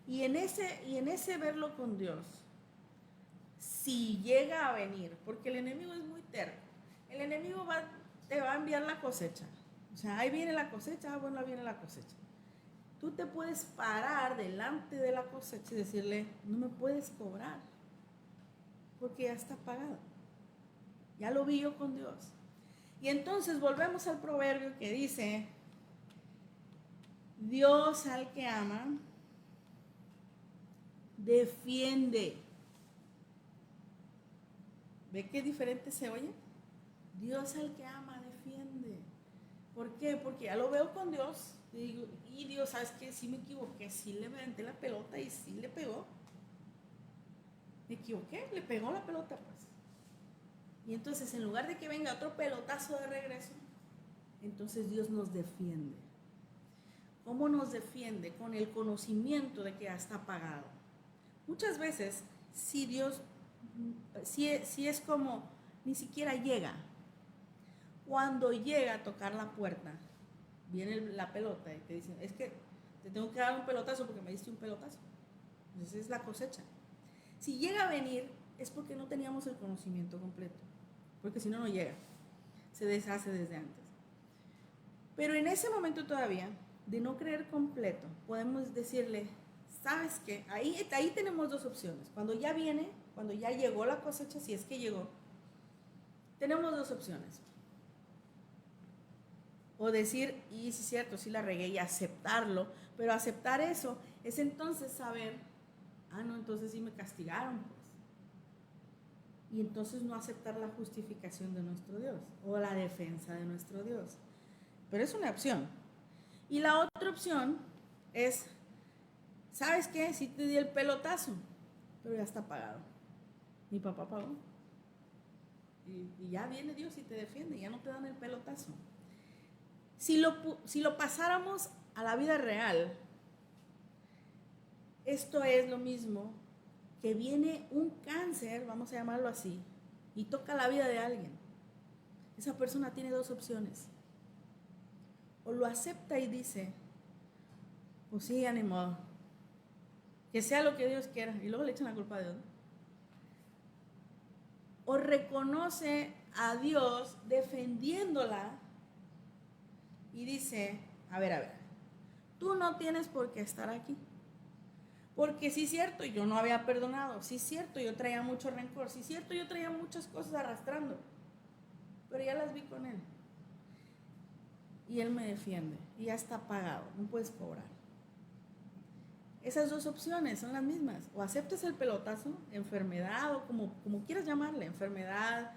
Y en ese verlo con Dios, si llega a venir, porque el enemigo es muy terco, el enemigo te va a enviar la cosecha. O sea, ahí viene la cosecha, bueno, ahí viene la cosecha. Tú te puedes parar delante de la cosecha y decirle, no me puedes cobrar, porque ya está pagado. Ya lo vi yo con Dios. Y entonces volvemos al proverbio que dice, Dios al que ama, defiende. ¿Ve qué diferente se oye? Dios al que ama, defiende. ¿Por qué? Porque ya lo veo con Dios. Y digo, y Dios, ¿sabes qué? Sí me equivoqué, sí le levanté la pelota y sí le pegó. Me equivoqué, le pegó la pelota, pues. Y entonces, en lugar de que venga otro pelotazo de regreso, entonces Dios nos defiende. ¿Cómo nos defiende? Con el conocimiento de que ya está pagado. Muchas veces, si Dios, si es como, ni siquiera llega. Cuando llega a tocar la puerta, viene la pelota y te dicen, es que te tengo que dar un pelotazo porque me diste un pelotazo. Entonces es la cosecha. Si llega a venir, es porque no teníamos el conocimiento completo. Porque si no, no llega. Se deshace desde antes. Pero en ese momento todavía, de no creer completo, podemos decirle, ¿sabes qué? Ahí tenemos dos opciones. Cuando ya viene, cuando ya llegó la cosecha, si es que llegó, tenemos dos opciones. O decir, y sí es cierto, sí la regué, y aceptarlo. Pero aceptar eso es entonces saber, no, entonces sí me castigaron, pues. Y entonces no aceptar la justificación de nuestro Dios o la defensa de nuestro Dios. Pero es una opción. Y la otra opción es, ¿sabes qué? Sí te di el pelotazo, pero ya está pagado. Mi papá pagó. Y ya viene Dios y te defiende, ya no te dan el pelotazo. Si lo pasáramos a la vida real, esto es lo mismo que viene un cáncer, vamos a llamarlo así, y toca la vida de alguien. Esa persona tiene dos opciones. O lo acepta y dice, pues sí, ya ni modo, que sea lo que Dios quiera, y luego le echan la culpa a Dios, ¿no? O reconoce a Dios defendiéndola y dice, a ver, tú no tienes por qué estar aquí. Porque sí es cierto, yo no había perdonado, sí es cierto, yo traía mucho rencor, sí es cierto, yo traía muchas cosas arrastrando, pero ya las vi con Él. Y Él me defiende, y ya está pagado, no puedes cobrar. Esas dos opciones son las mismas, o aceptas el pelotazo, enfermedad, o como quieras llamarle, enfermedad,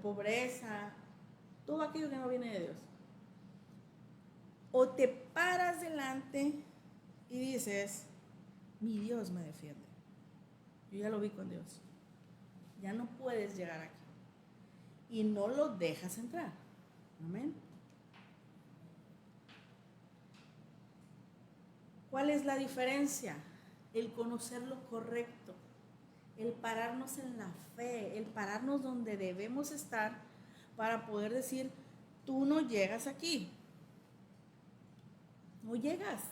pobreza, todo aquello que no viene de Dios. O te paras delante y dices, mi Dios me defiende. Yo ya lo vi con Dios. Ya no puedes llegar aquí. Y no lo dejas entrar. Amén. ¿Cuál es la diferencia? El conocer lo correcto. El pararnos en la fe. El pararnos donde debemos estar para poder decir, tú no llegas aquí. No llegas.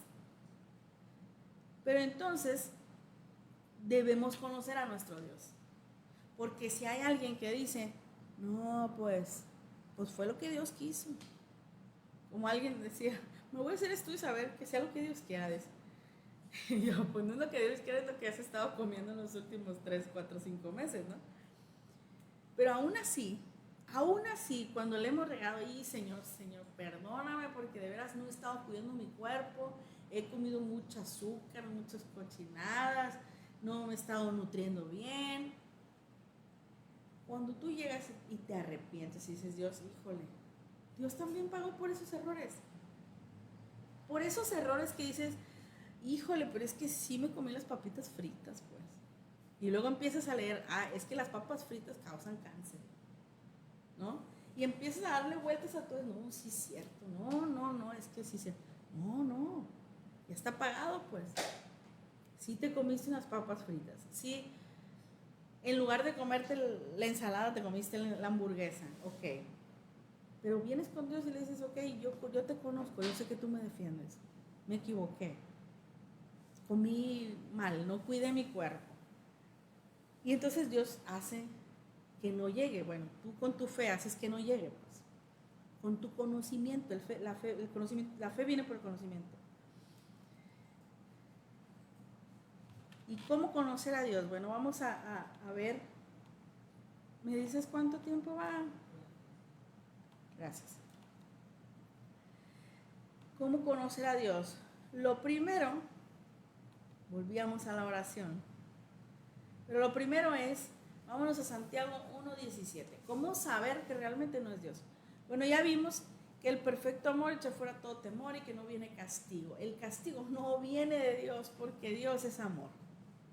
Pero entonces debemos conocer a nuestro Dios. Porque si hay alguien que dice, no, pues fue lo que Dios quiso. Como alguien decía, me voy a hacer esto y saber que sea lo que Dios quiera. Y yo, pues no es lo que Dios quiere, es lo que has estado comiendo en los últimos 3, 4, 5 meses, ¿no? Pero aún así, cuando le hemos regado, y Señor, perdóname porque de veras no he estado cuidando mi cuerpo, he comido mucho azúcar, muchas cochinadas, no me he estado nutriendo bien. Cuando tú llegas y te arrepientes y dices, Dios, híjole, Dios también pagó por esos errores. Por esos errores que dices, híjole, pero es que sí me comí las papitas fritas, pues. Y luego empiezas a leer, es que las papas fritas causan cáncer, ¿no? Y empiezas a darle vueltas a todo, no, sí es cierto, no, es que sí es cierto. No, ya está pagado, pues. Sí te comiste unas papas fritas, sí. En lugar de comerte la ensalada, te comiste la hamburguesa. Ok. Pero vienes con Dios y le dices, ok, yo te conozco, yo sé que tú me defiendes. Me equivoqué. Comí mal, no cuidé mi cuerpo. Y entonces Dios hace que no llegue. Bueno, tú con tu fe haces que no llegue, pues. Con tu conocimiento, la fe viene por el conocimiento. ¿Y cómo conocer a Dios? Bueno, vamos a ver. ¿Me dices cuánto tiempo va? Gracias. ¿Cómo conocer a Dios? Lo primero, volvíamos a la oración, pero lo primero es, vámonos a Santiago 1:17. ¿Cómo saber que realmente no es Dios? Bueno, ya vimos que el perfecto amor echa fuera todo temor y que no viene castigo. El castigo no viene de Dios porque Dios es amor.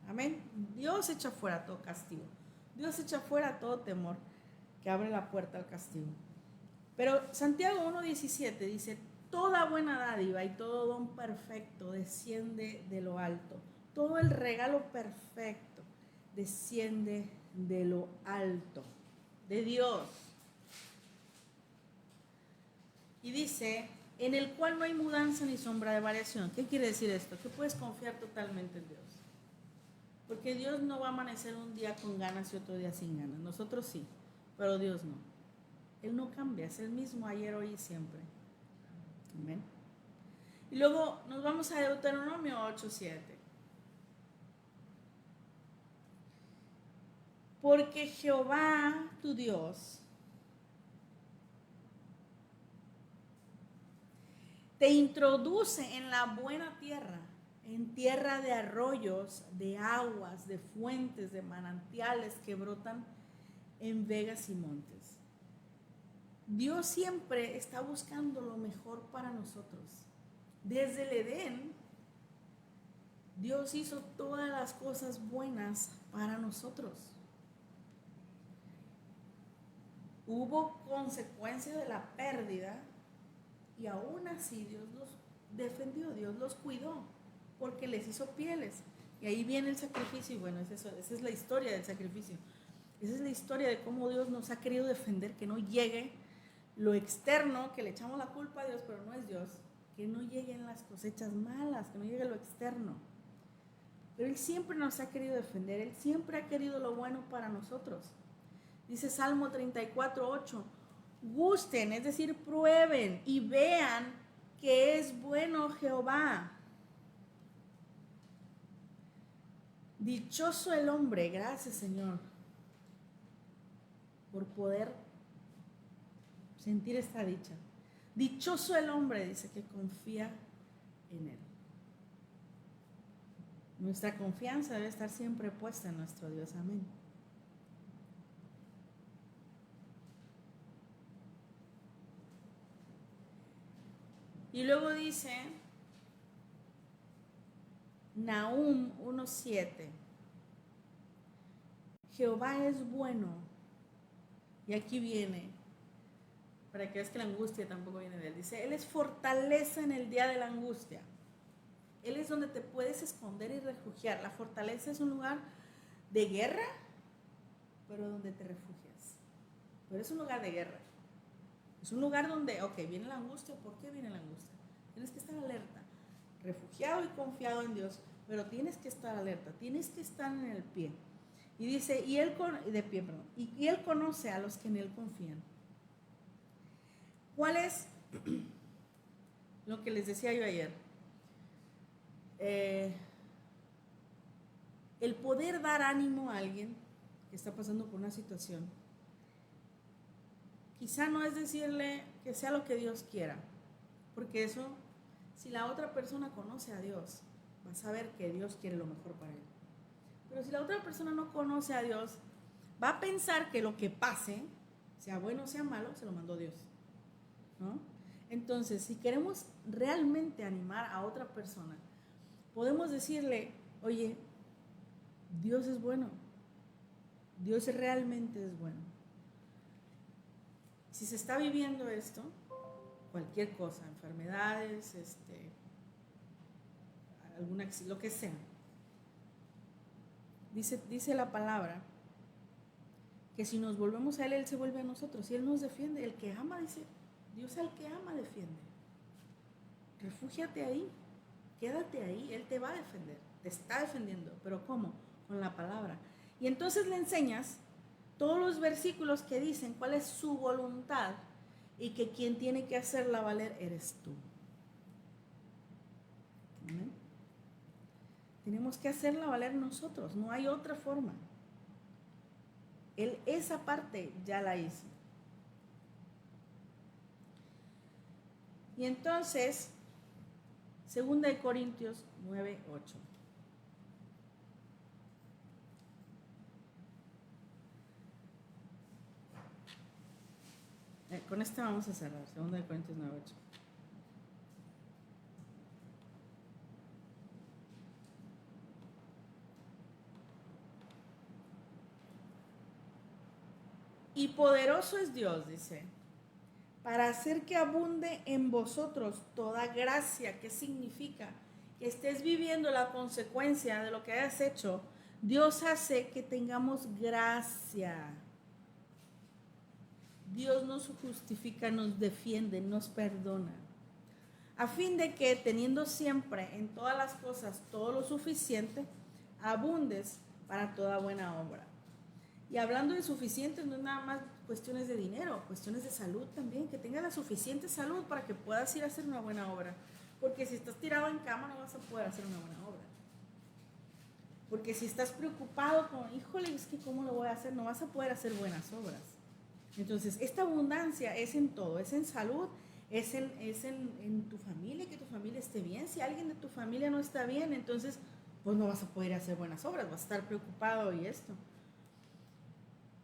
Amén. Dios echa fuera todo castigo. Dios echa fuera todo temor que abre la puerta al castigo. Pero Santiago 1:17 dice, toda buena dádiva y todo don perfecto desciende de lo alto. Todo el regalo perfecto desciende de lo alto, de Dios. Y dice, en el cual no hay mudanza ni sombra de variación. ¿Qué quiere decir esto? Que puedes confiar totalmente en Dios. Porque Dios no va a amanecer un día con ganas y otro día sin ganas. Nosotros sí, pero Dios no. Él no cambia, es el mismo ayer, hoy y siempre. Amén. Y luego nos vamos a Deuteronomio 8:7. Porque Jehová, tu Dios, te introduce en la buena tierra, en tierra de arroyos, de aguas, de fuentes, de manantiales que brotan en vegas y montes. Dios siempre está buscando lo mejor para nosotros. Desde el Edén, Dios hizo todas las cosas buenas para nosotros. Hubo consecuencia de la pérdida y aún así Dios los defendió, Dios los cuidó, porque les hizo pieles. Y ahí viene el sacrificio y bueno, esa es la historia del sacrificio. Esa es la historia de cómo Dios nos ha querido defender, que no llegue lo externo, que le echamos la culpa a Dios, pero no es Dios, que no lleguen las cosechas malas, que no llegue lo externo. Pero Él siempre nos ha querido defender, Él siempre ha querido lo bueno para nosotros. Dice Salmo 34:8, gusten, es decir, prueben y vean que es bueno Jehová. Dichoso el hombre, gracias Señor, por poder sentir esta dicha. Dichoso el hombre, dice, que confía en Él. Nuestra confianza debe estar siempre puesta en nuestro Dios, amén. Y luego dice Nahum 1:7, Jehová es bueno. Y aquí viene, para que veas que la angustia tampoco viene de Él. Dice, Él es fortaleza en el día de la angustia. Él es donde te puedes esconder y refugiar. La fortaleza es un lugar de guerra, pero donde te refugias. Pero es un lugar de guerra. Es un lugar donde, ok, viene la angustia. ¿Por qué viene la angustia? Tienes que estar alerta, refugiado y confiado en Dios, pero tienes que estar alerta, tienes que estar en el pie. Y dice, y Él conoce a los que en Él confían. ¿Cuál es lo que les decía yo ayer? El poder dar ánimo a alguien que está pasando por una situación. Quizá no es decirle que sea lo que Dios quiera, porque eso, si la otra persona conoce a Dios, va a saber que Dios quiere lo mejor para él. Pero si la otra persona no conoce a Dios, va a pensar que lo que pase, sea bueno o sea malo, se lo mandó Dios, ¿no? Entonces, si queremos realmente animar a otra persona, podemos decirle, oye, Dios es bueno, Dios realmente es bueno. Si se está viviendo esto, cualquier cosa, enfermedades, lo que sea, dice la palabra que si nos volvemos a Él, Él se vuelve a nosotros y Él nos defiende. El que ama, dice, Dios al que ama defiende. Refúgiate ahí, quédate ahí, Él te va a defender, te está defendiendo. ¿Pero cómo? Con la palabra. Y entonces le enseñas todos los versículos que dicen cuál es su voluntad y que quien tiene que hacerla valer eres tú. ¿Amén? Tenemos que hacerla valer nosotros, no hay otra forma. Él esa parte ya la hizo. Y entonces, 2 de Corintios 9:8. Con esta vamos a cerrar, 2 de Corintios 9:8. Y poderoso es Dios, dice, para hacer que abunde en vosotros toda gracia. ¿Qué significa? Que estés viviendo la consecuencia de lo que hayas hecho. Dios hace que tengamos gracia. Dios nos justifica, nos defiende, nos perdona. A fin de que, teniendo siempre en todas las cosas todo lo suficiente, abundes para toda buena obra. Y hablando de suficientes, no es nada más cuestiones de dinero, cuestiones de salud también, que tengas la suficiente salud para que puedas ir a hacer una buena obra. Porque si estás tirado en cama no vas a poder hacer una buena obra. Porque si estás preocupado con, híjole, es que cómo lo voy a hacer, no vas a poder hacer buenas obras. Entonces, esta abundancia es en todo, es en salud, es en tu familia, que tu familia esté bien. Si alguien de tu familia no está bien, entonces pues no vas a poder hacer buenas obras, vas a estar preocupado y esto.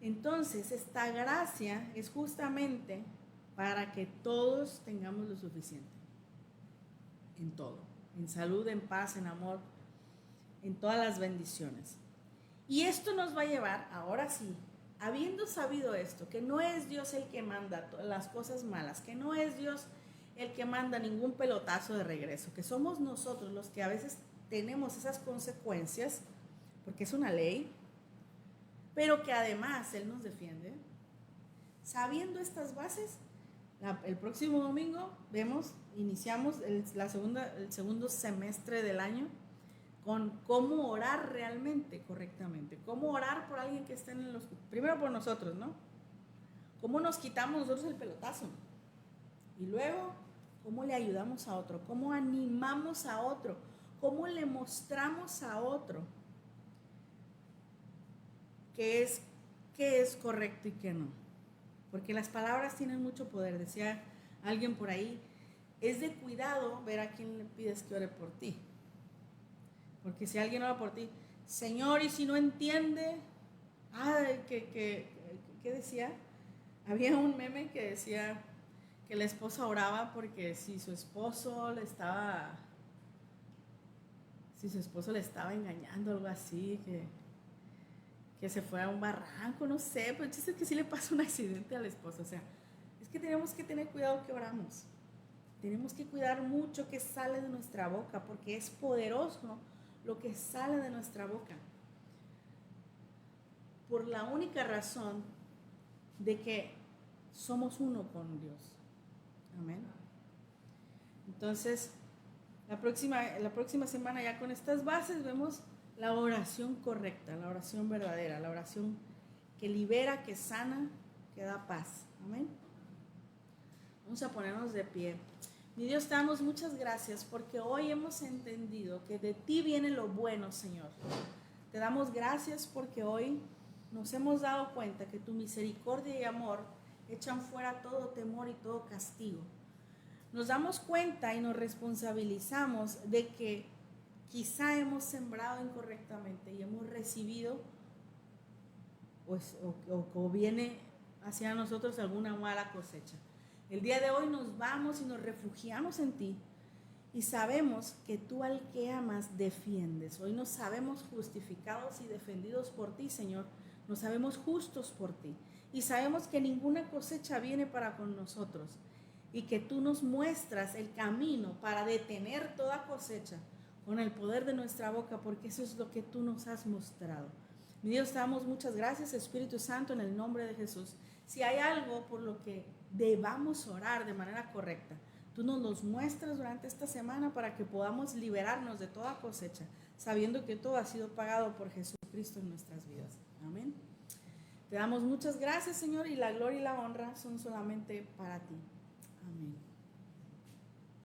Entonces, esta gracia es justamente para que todos tengamos lo suficiente. En todo. En salud, en paz, en amor, en todas las bendiciones. Y esto nos va a llevar, ahora sí, habiendo sabido esto, que no es Dios el que manda las cosas malas, que no es Dios el que manda ningún pelotazo de regreso, que somos nosotros los que a veces tenemos esas consecuencias, porque es una ley, pero que además Él nos defiende. Sabiendo estas bases, el próximo domingo iniciamos el segundo semestre del año con cómo orar realmente, correctamente. Cómo orar por alguien que esté en el hospital. Primero por nosotros, ¿no? Cómo nos quitamos nosotros el pelotazo. Y luego, cómo le ayudamos a otro. Cómo animamos a otro. Cómo le mostramos a otro qué es correcto y qué no. Porque las palabras tienen mucho poder. Decía alguien por ahí, es de cuidado ver a quién le pides que ore por ti. Porque si alguien ora por ti, Señor, y si no entiende, ¿qué decía? Había un meme que decía que la esposa oraba porque si su esposo le estaba engañando, algo así, que se fue a un barranco, no sé, pero el chiste es que sí le pasó un accidente al esposo. O sea, es que tenemos que tener cuidado que oramos. Tenemos que cuidar mucho que sale de nuestra boca, porque es poderoso lo que sale de nuestra boca. Por la única razón de que somos uno con Dios. Amén. Entonces, la próxima semana ya con estas bases vemos la oración correcta, la oración verdadera, la oración que libera, que sana, que da paz. Amén. Vamos a ponernos de pie. Mi Dios, te damos muchas gracias porque hoy hemos entendido que de ti viene lo bueno, Señor. Te damos gracias porque hoy nos hemos dado cuenta que tu misericordia y amor echan fuera todo temor y todo castigo. Nos damos cuenta y nos responsabilizamos de que quizá hemos sembrado incorrectamente y hemos recibido o viene hacia nosotros alguna mala cosecha. El día de hoy nos vamos y nos refugiamos en ti y sabemos que tú al que amas defiendes. Hoy nos sabemos justificados y defendidos por ti, Señor. Nos sabemos justos por ti y sabemos que ninguna cosecha viene para con nosotros y que tú nos muestras el camino para detener toda cosecha con el poder de nuestra boca, porque eso es lo que tú nos has mostrado. Mi Dios, te damos muchas gracias, Espíritu Santo, en el nombre de Jesús. Si hay algo por lo que debamos orar de manera correcta, tú nos los muestras durante esta semana para que podamos liberarnos de toda cosecha, sabiendo que todo ha sido pagado por Jesucristo en nuestras vidas. Amén. Te damos muchas gracias, Señor, y la gloria y la honra son solamente para ti. Amén.